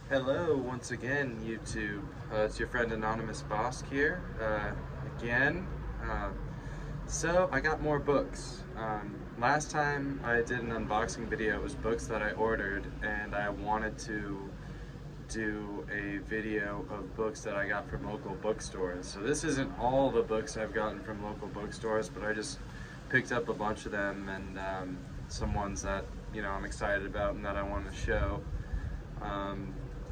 Hello, once again, YouTube. It's your friend Anonymous Bosk here, again. Uh, so, I got more books. Last time I did an unboxing video, it was books that I ordered, and I wanted to do a video of books that I got from local bookstores. So this isn't all the books I've gotten from local bookstores, but I just picked up a bunch of them and some ones that, I'm excited about and that I want to show.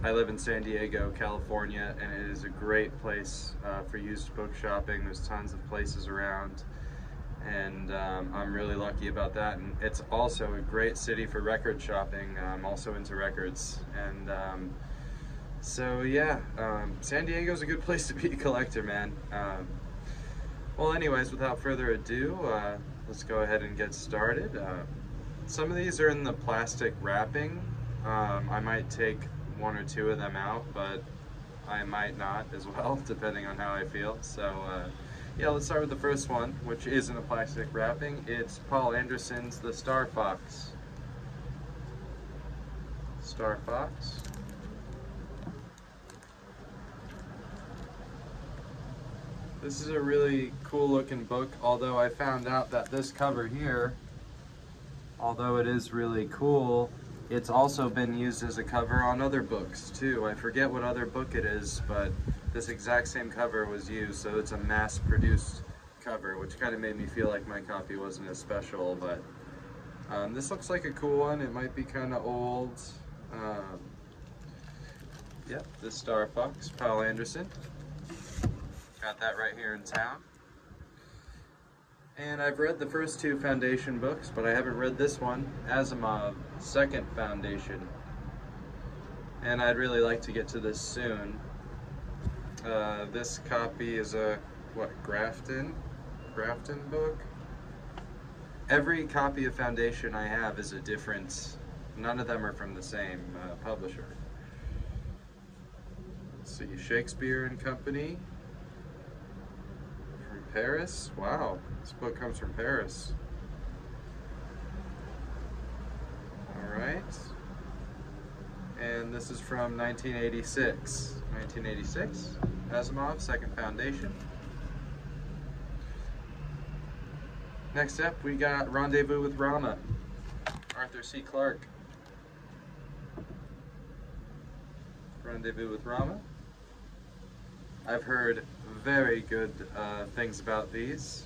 I live in San Diego, California, and it is a great place for used book shopping. There's tons of places around, and I'm really lucky about that. And it's also a great city for record shopping. I'm also into records, and so yeah, San Diego's a good place to be a collector, man. Well, anyways, without further ado, let's go ahead and get started. Some of these are in the plastic wrapping. I might take one or two of them out, but I might not as well, depending on how I feel. So yeah, let's start with the first one, which isn't a plastic wrapping. It's Paul Anderson's The Star Fox. Star Fox. This is a really cool looking book, although I found out that this cover here, although it is really cool, it's also been used as a cover on other books too. I forget what other book it is, but this exact same cover was used, so it's a mass-produced cover, which kind of made me feel like my copy wasn't as special, but this looks like a cool one. It might be kind of old. Yep, The Star Fox, Paul Anderson. Got that right here in town. And I've read the first two Foundation books, but I haven't read this one, Asimov, Second Foundation. And I'd really like to get to this soon. This copy is a, Grafton book? Every copy of Foundation I have is a different, none of them are from the same publisher. Let's see, Shakespeare and Company. Paris? Wow, this book comes from Paris. Alright. And this is from 1986. 1986? Asimov, Second Foundation. Next up, we got Rendezvous with Rama. Arthur C. Clarke. Rendezvous with Rama. I've heard very good things about this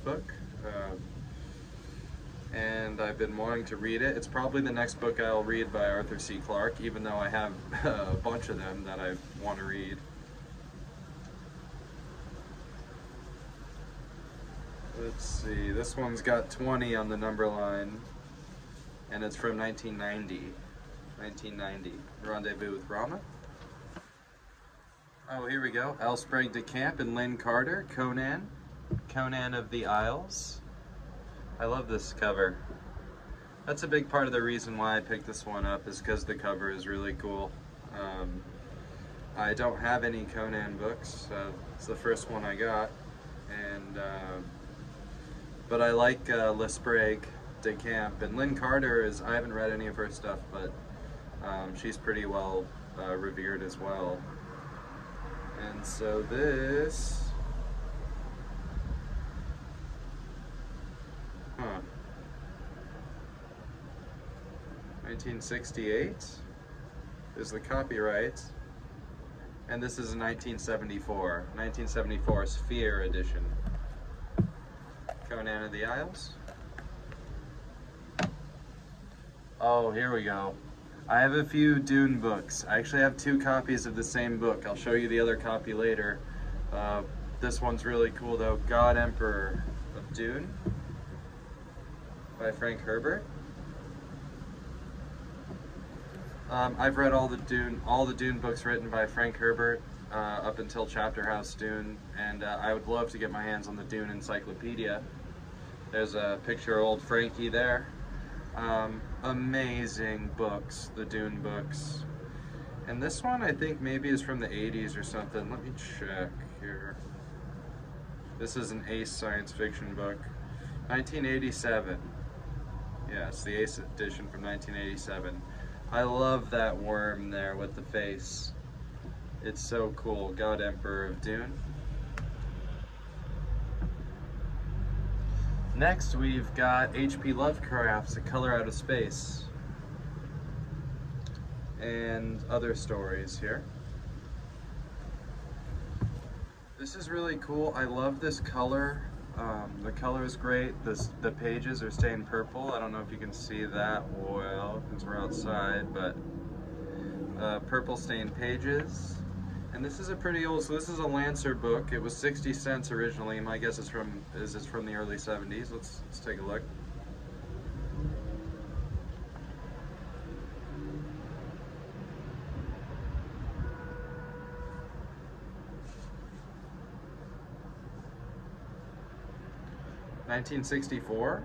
book, and I've been wanting to read it. It's probably the next book I'll read by Arthur C. Clarke, even though I have a bunch of them that I want to read. Let's see, this one's got 20 on the number line, and it's from 1990. 1990, Rendezvous with Rama. Oh, here we go. L. Sprague de Camp and Lynn Carter, Conan. Conan of the Isles. I love this cover. That's a big part of the reason why I picked this one up, is because the cover is really cool. I don't have any Conan books. It's the first one I got. And but I like Le Sprague de Camp. And Lynn Carter is, I haven't read any of her stuff, but she's pretty well revered as well. And so this, 1968 is the copyright, and this is a 1974, 1974 Sphere edition. Conan of the Isles. Oh, here we go. I have a few Dune books. I actually have two copies of the same book. I'll show you the other copy later. This one's really cool though. God Emperor of Dune by Frank Herbert. I've read all the Dune books written by Frank Herbert up until Chapter House Dune, and I would love to get my hands on the Dune Encyclopedia. There's a picture of old Frankie there. Amazing books, the Dune books. And this one I think maybe is from the 80s or something. Let me check here. This is an Ace science fiction book. 1987. Yeah, it's the Ace edition from 1987. I love that worm there with the face. It's so cool. God Emperor of Dune. Next, we've got H.P. Lovecraft's A Color Out of Space, and other stories here. This is really cool. I love this color. The color is great. The pages are stained purple. I don't know if you can see that well because we're outside, but purple stained pages. And this is a pretty old, so this is a Lancer book. It was 60 cents originally. My guess is it's from the early 70s. Let's take a look. $1964.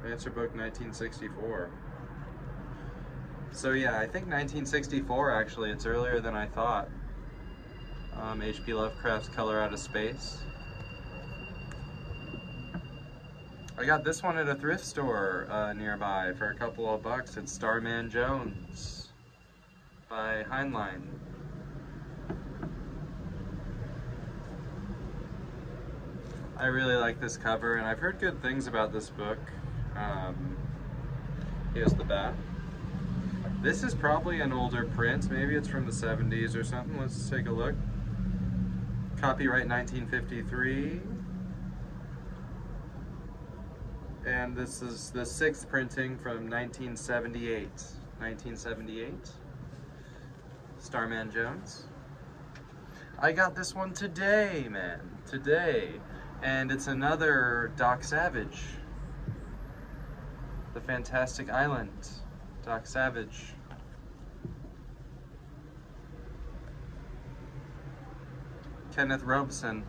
Lancer book 1964. So yeah, I think 1964 actually, it's earlier than I thought. H.P. Lovecraft's Color Out of Space. I got this one at a thrift store nearby for a couple of bucks. It's Starman Jones by Heinlein. I really like this cover, and I've heard good things about this book. Here's the back. This is probably an older print. Maybe it's from the 70s or something. Let's take a look. Copyright 1953. And this is the 6th printing from 1978. 1978. Starman Jones. I got this one today, man. Today. And it's another Doc Savage. The Fantastic Island. Doc Savage. Kenneth Robeson.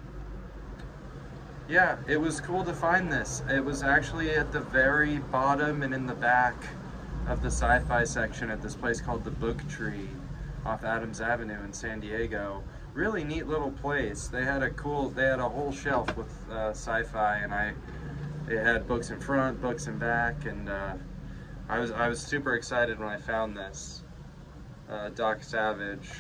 Yeah, it was cool to find this. It was actually at the very bottom and in the back of the sci-fi section at this place called the Book Tree off Adams Avenue in San Diego. Really neat little place. They had a whole shelf with sci-fi, and it had books in front, books in back, and I was super excited when I found this. Doc Savage,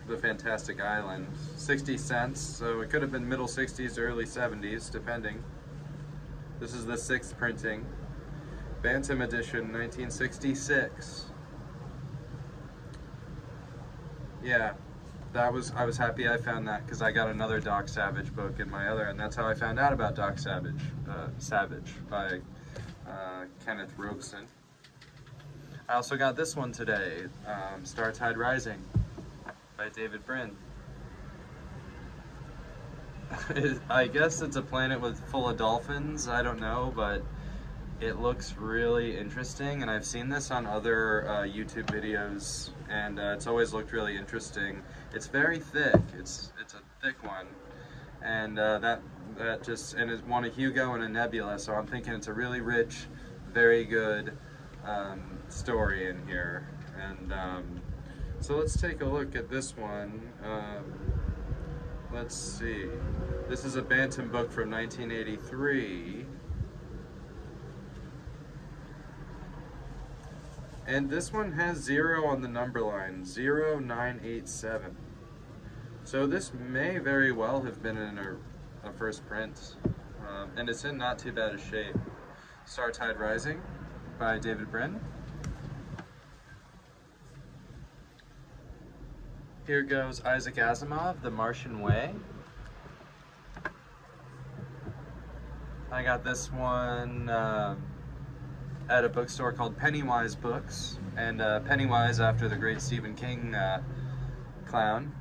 The Fantastic Island. 60 cents, so it could have been middle 60s, early 70s, depending. This is the 6th printing. Bantam edition, 1966. Yeah, I was happy I found that because I got another Doc Savage book in my other, and that's how I found out about Doc Savage. Savage by Kenneth Robeson. I also got this one today, Star Tide Rising by David Brin. I guess it's a planet full of dolphins, I don't know, but it looks really interesting, and I've seen this on other YouTube videos, and it's always looked really interesting. It's very thick. It's a thick one, and it's won a Hugo and a Nebula, so I'm thinking it's a really rich, very good story in here. And so let's take a look at this one. Let's see. This is a Bantam book from 1983. And this one has 0 on the number line, 0987. So this may very well have been in a first print, and it's in not too bad a shape. Star Tide Rising by David Brin. Here goes Isaac Asimov, The Martian Way. I got this one at a bookstore called Pennywise Books, and Pennywise after the great Stephen King clown.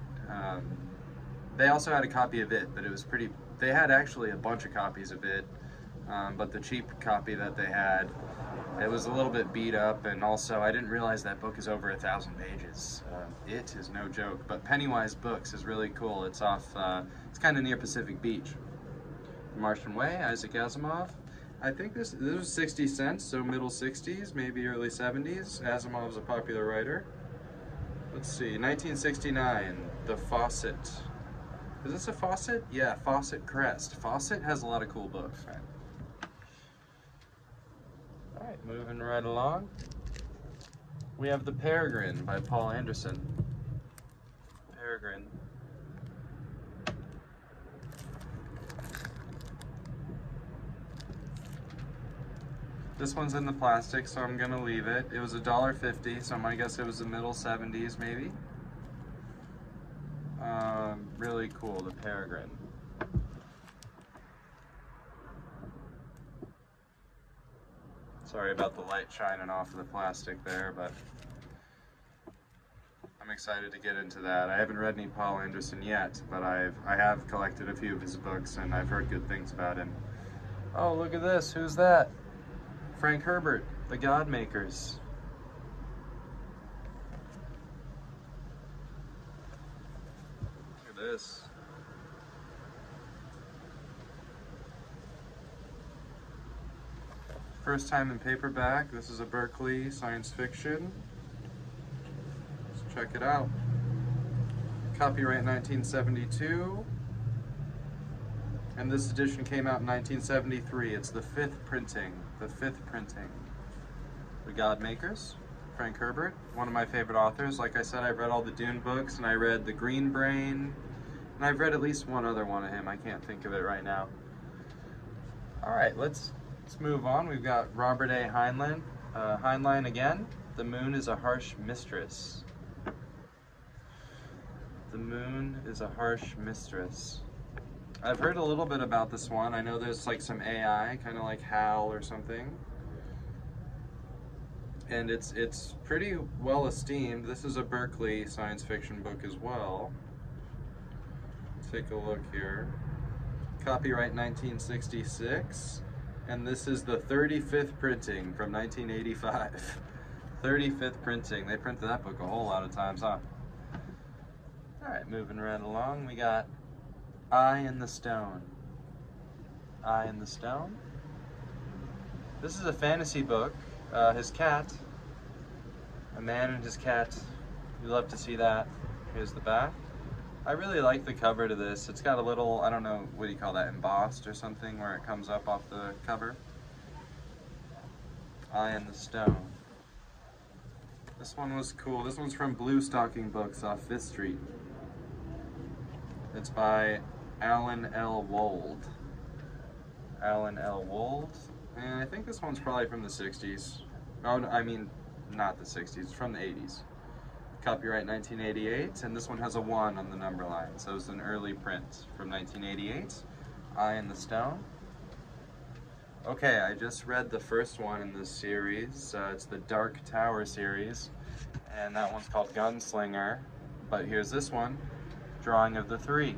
They also had a copy of it, but it was pretty, they had actually a bunch of copies of it, but the cheap copy that they had, it was a little bit beat up, and also I didn't realize that book is over 1,000 pages. It is no joke, but Pennywise Books is really cool. It's off, it's kind of near Pacific Beach. Martian Way, Isaac Asimov. I think this was 60 cents, so middle 60s, maybe early 70s. Asimov's a popular writer. Let's see, 1969, The Fawcett. Is this a Fawcett? Yeah, Fawcett Crest. Fawcett has a lot of cool books, man. Alright, moving right along. We have The Peregrine by Paul Anderson. Peregrine. This one's in the plastic, so I'm gonna leave it. It was $1.50, so I guess it was the middle 70s maybe. Really cool, The Peregrine. Sorry about the light shining off of the plastic there, but I'm excited to get into that. I haven't read any Paul Anderson yet, but I have collected a few of his books, and I've heard good things about him. Oh, look at this. Who's that? Frank Herbert, The God Makers. Look at this. First time in paperback. This is a Berkeley science fiction. Let's check it out. Copyright 1972. And this edition came out in 1973. It's the fifth printing. The fifth printing. The God Makers, Frank Herbert, one of my favorite authors. Like I said, I've read all the Dune books, and I read The Green Brain, and I've read at least one other one of him. I can't think of it right now. All right, let's move on. We've got Robert A. Heinlein. Heinlein again. The Moon is a Harsh Mistress. The Moon is a Harsh Mistress. I've heard a little bit about this one. I know there's like some AI, kind of like HAL or something. And it's pretty well esteemed. This is a Berkeley science fiction book as well. Take a look here. Copyright 1966. And this is the 35th printing from 1985. 35th printing. They printed that book a whole lot of times, huh? Alright, moving right along. We got Eye in the Stone. Eye in the Stone. This is a fantasy book. His cat. A man and his cat. You love to see that. Here's the back. I really like the cover to this. It's got a little, I don't know, what do you call that, embossed or something, where it comes up off the cover. Eye in the Stone. This one was cool. This one's from Blue Stocking Books off 5th Street. It's by Alan L. Wold. Alan L. Wold. And I think this one's probably from the 60s. Oh, no, I mean, not the 60s. It's from the 80s. Copyright 1988, and this one has a 1 on the number line, so it's an early print from 1988. Eye in the Stone. Okay, I just read the first one in this series. It's the Dark Tower series, and that one's called Gunslinger. But here's this one, Drawing of the Three.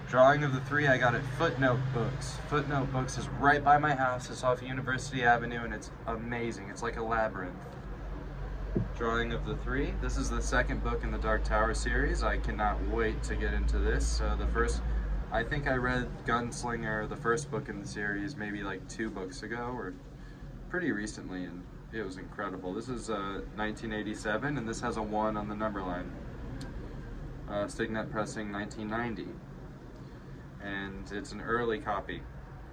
Drawing of the Three I got at Footnote Books. Footnote Books is right by my house. It's off University Avenue, and it's amazing. It's like a labyrinth. Drawing of the Three. This is the second book in the Dark Tower series. I cannot wait to get into this. I think I read Gunslinger, the first book in the series, maybe like 2 books ago, or pretty recently, and it was incredible. This is 1987, and this has a 1 on the number line. Signet Pressing 1990. And it's an early copy.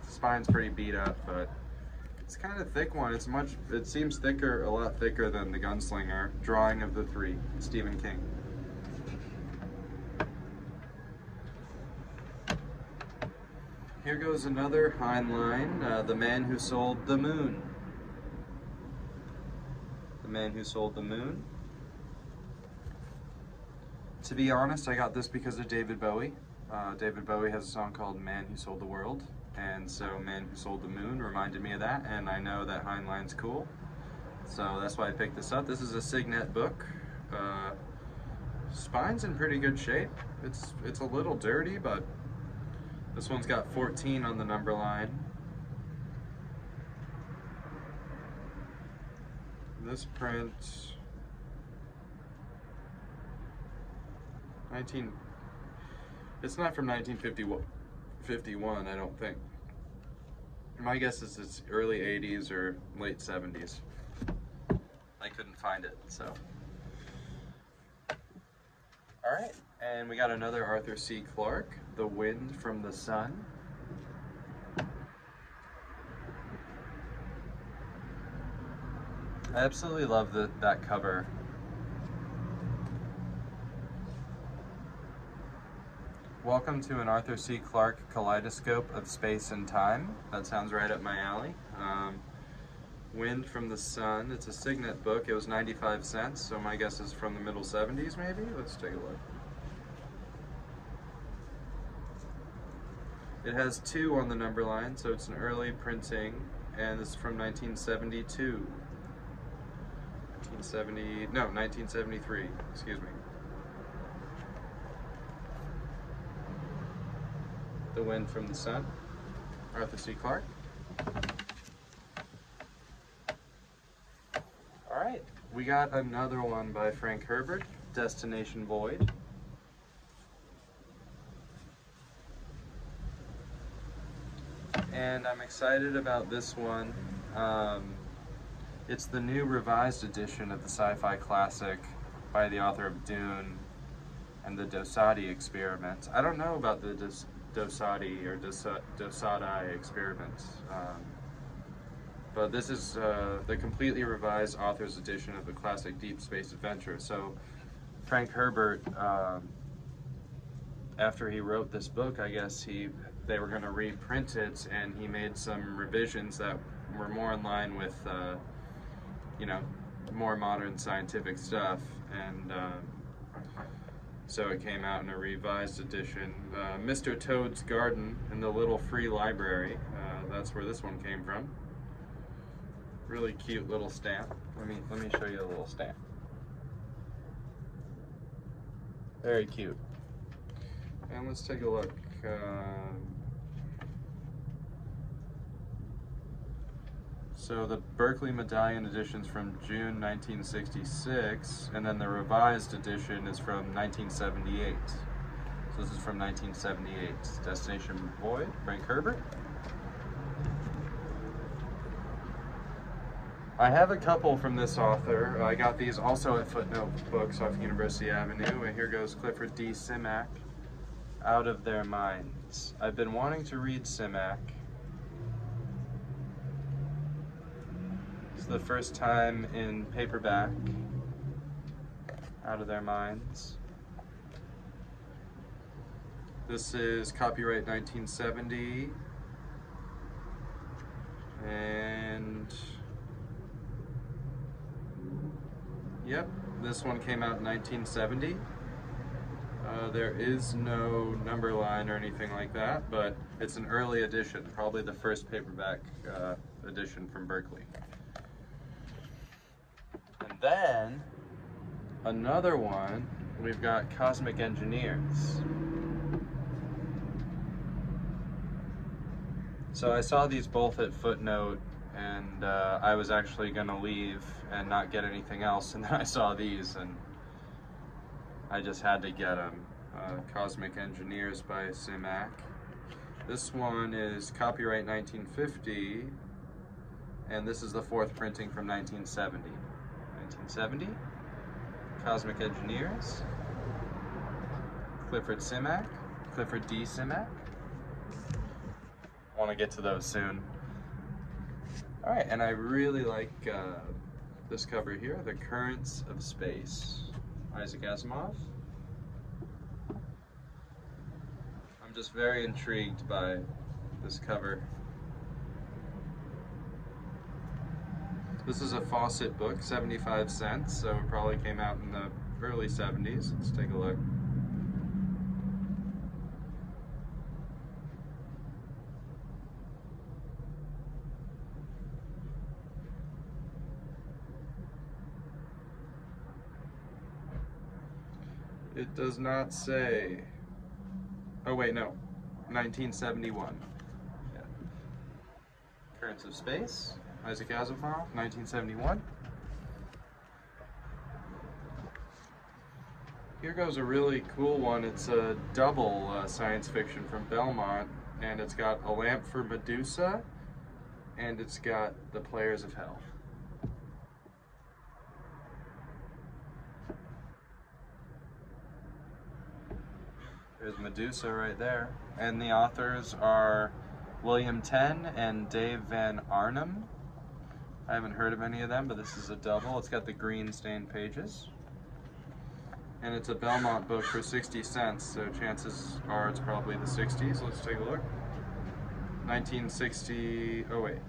The spine's pretty beat up, but it's kind of thick one. It seems thicker, a lot thicker than the Gunslinger. Drawing of the Three, Stephen King. Here goes another Heinlein, The Man Who Sold the Moon. The Man Who Sold the Moon. To be honest, I got this because of David Bowie. David Bowie has a song called Man Who Sold the World. And so Man Who Sold the Moon reminded me of that, and I know that Heinlein's cool. So that's why I picked this up. This is a Signet book. Spine's in pretty good shape. It's a little dirty, but this one's got 14 on the number line. This print, it's not from 1951, I don't think. My guess is it's early 80s or late 70s. I couldn't find it, so. All right, and we got another Arthur C. Clarke, The Wind from the Sun. I absolutely love that cover. Welcome to an Arthur C. Clarke kaleidoscope of space and time. That sounds right up my alley. Wind from the Sun. It's a Signet book. It was 95 cents, so my guess is from the middle 70s maybe. Let's take a look. It has 2 on the number line, so it's an early printing, and this is from 1972. 1973, excuse me. The Wind from the Sun, Arthur C. Clarke. All right, we got another one by Frank Herbert, Destination Void. And I'm excited about this one. It's the new revised edition of the sci-fi classic by the author of Dune and the Dosadi experiments. I don't know about the Dosadi or Dosadi experiments, but this is the completely revised author's edition of the classic Deep Space Adventure. So Frank Herbert, after he wrote this book, I guess they were going to reprint it, and he made some revisions that were more in line with, you know, more modern scientific stuff, and so it came out in a revised edition. Mr. Toad's Garden in the Little Free Library, that's where this one came from. Really cute little stamp. Let me show you the little stamp. Very cute. And let's take a look. So the Berkeley Medallion edition's from June 1966, and then the revised edition is from 1978. So this is from 1978. Destination Void, Frank Herbert. I have a couple from this author. I got these also at Footnote Books off University Avenue, and here goes Clifford D. Simak, Out of Their Minds. I've been wanting to read Simak. It's the first time in paperback, Out of Their Minds. This is copyright 1970, and yep, this one came out in 1970. There is no number line or anything like that, but it's an early edition, probably the first paperback edition from Berkeley. And then, another one, we've got Cosmic Engineers. So I saw these both at Footnote, and I was actually going to leave and not get anything else, and then I saw these, and I just had to get them. Cosmic Engineers by Simak. This one is copyright 1950, and this is the 4th printing from 1970. 1970, Cosmic Engineers, Clifford D. Simak. I want to get to those soon. All right, and I really like this cover here, The Currents of Space, Isaac Asimov. I'm just very intrigued by this cover. This is a Fawcett book, 75 cents, so it probably came out in the early 70s. Let's take a look. It does not say. Oh wait, no. 1971. Yeah. Currents of Space, Isaac Asimov, 1971. Here goes a really cool one. It's a double science fiction from Belmont, and it's got A Lamp for Medusa, and it's got The Players of Hell. There's Medusa right there. And the authors are William Tenn and Dave Van Arnhem. I haven't heard of any of them, but this is a double. It's got the green stained pages. And it's a Belmont book for 60 cents, so chances are it's probably the 60s. Let's take a look. 1960, oh wait.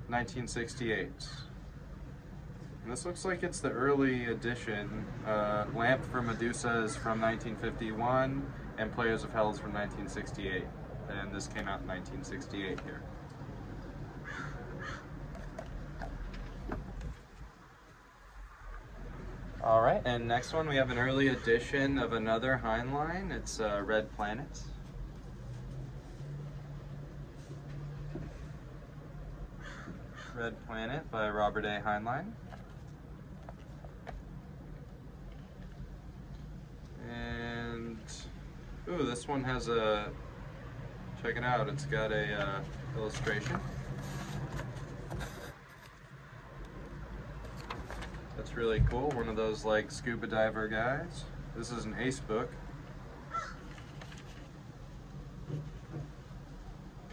1968. And this looks like it's the early edition. Lamp for Medusa is from 1951, and Players of Hell is from 1968. And this came out in 1968 here. All right, and next one we have an early edition of another Heinlein. It's Red Planet. Red Planet by Robert A. Heinlein. And, ooh, this one has a, check it out, it's got a illustration. That's really cool, one of those like scuba diver guys. This is an Ace book.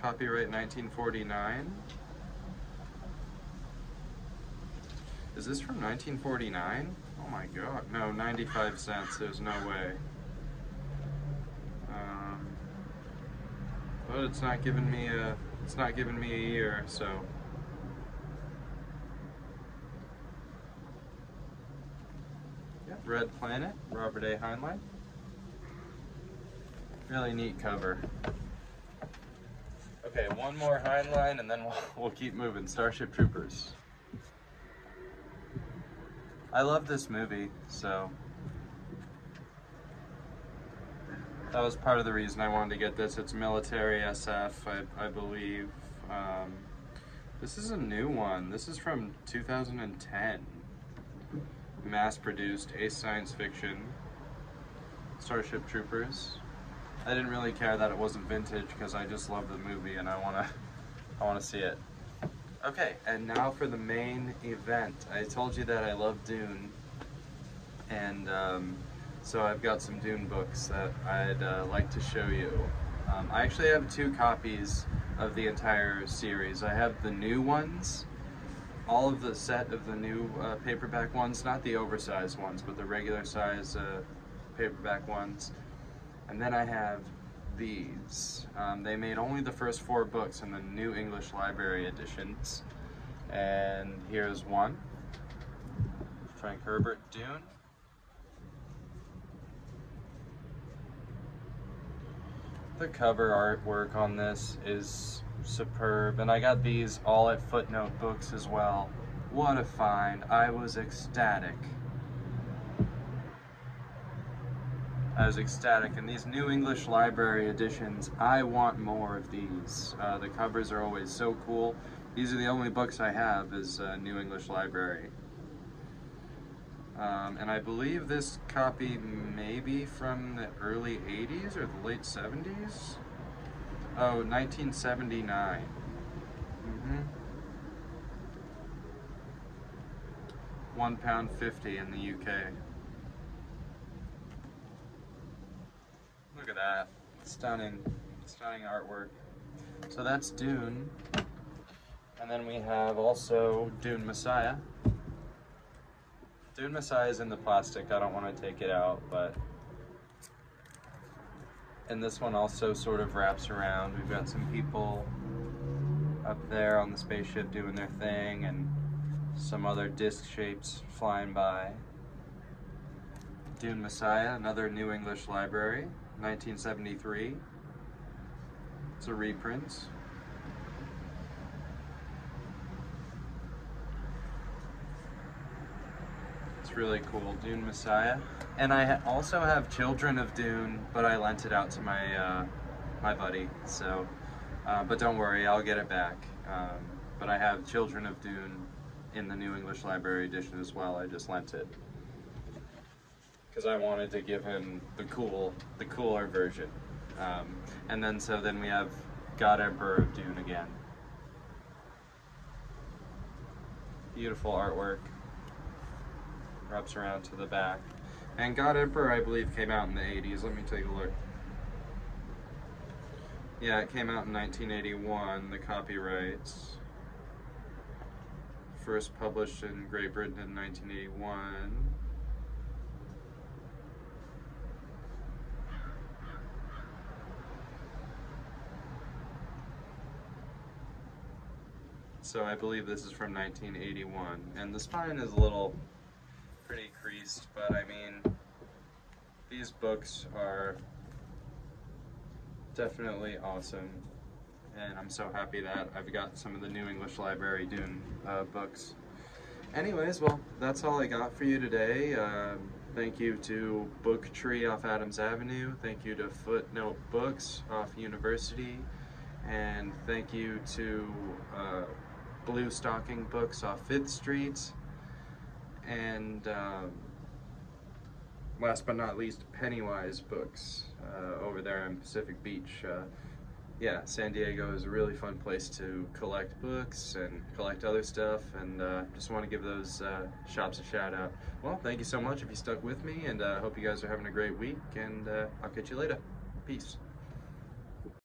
Copyright 1949. Is this from 1949? Oh my god, no, 95 cents, there's no way. But it's not giving me a year, so. Yeah, Red Planet, Robert A. Heinlein. Really neat cover. Okay, one more Heinlein and then we'll keep moving. Starship Troopers. I love this movie, so that was part of the reason I wanted to get this. It's military SF, I believe. This is a new one. This is from 2010. Mass-produced, Ace Science Fiction, Starship Troopers. I didn't really care that it wasn't vintage because I just love the movie and I wanna see it. Okay, and now for the main event. I told you that I love Dune, and so I've got some Dune books that I'd like to show you. I actually have 2 copies of the entire series. I have the new ones, all of the set of the new paperback ones, not the oversized ones, but the regular size paperback ones. And then I have these. They made only the first 4 books in the New English Library editions. And here's one. Frank Herbert, Dune. The cover artwork on this is superb, and I got these all at Footnote Books as well. What a find. I was ecstatic. And these New English Library editions, I want more of these. The covers are always so cool. These are the only books I have is New English Library. And I believe this copy may be from the early 80s or the late 70s. Oh, 1979. £1.50 in the UK. Look at that. Stunning. Stunning artwork. So that's Dune. And then we have also Dune Messiah. Dune Messiah is in the plastic. I don't want to take it out, but... And this one also sort of wraps around. We've got some people up there on the spaceship doing their thing, and some other disc shapes flying by. Dune Messiah, another New English Library, 1973. It's a reprint. It's really cool, Dune Messiah. And I also have Children of Dune, but I lent it out to my my buddy. So, but don't worry, I'll get it back. But I have Children of Dune in the New English Library edition as well. I just lent it because I wanted to give him the cooler version. And then we have God Emperor of Dune again. Beautiful artwork. Wraps around to the back. And God Emperor, I believe, came out in the 80s. Let me take a look. Yeah, it came out in 1981, the copyrights. first published in Great Britain in 1981. So I believe this is from 1981, and the spine is a little pretty creased, but I mean, these books are definitely awesome, and I'm so happy that I've got some of the New English Library Dune books. Anyways, well, that's all I got for you today. Thank you to Book Tree off Adams Avenue, thank you to Footnote Books off University, and thank you to Blue Stocking Books off 5th Street, and last but not least, Pennywise Books over there in Pacific Beach. Yeah, San Diego is a really fun place to collect books and collect other stuff, and just want to give those shops a shout out. Well, thank you so much if you stuck with me, and I hope you guys are having a great week, and I'll catch you later. Peace.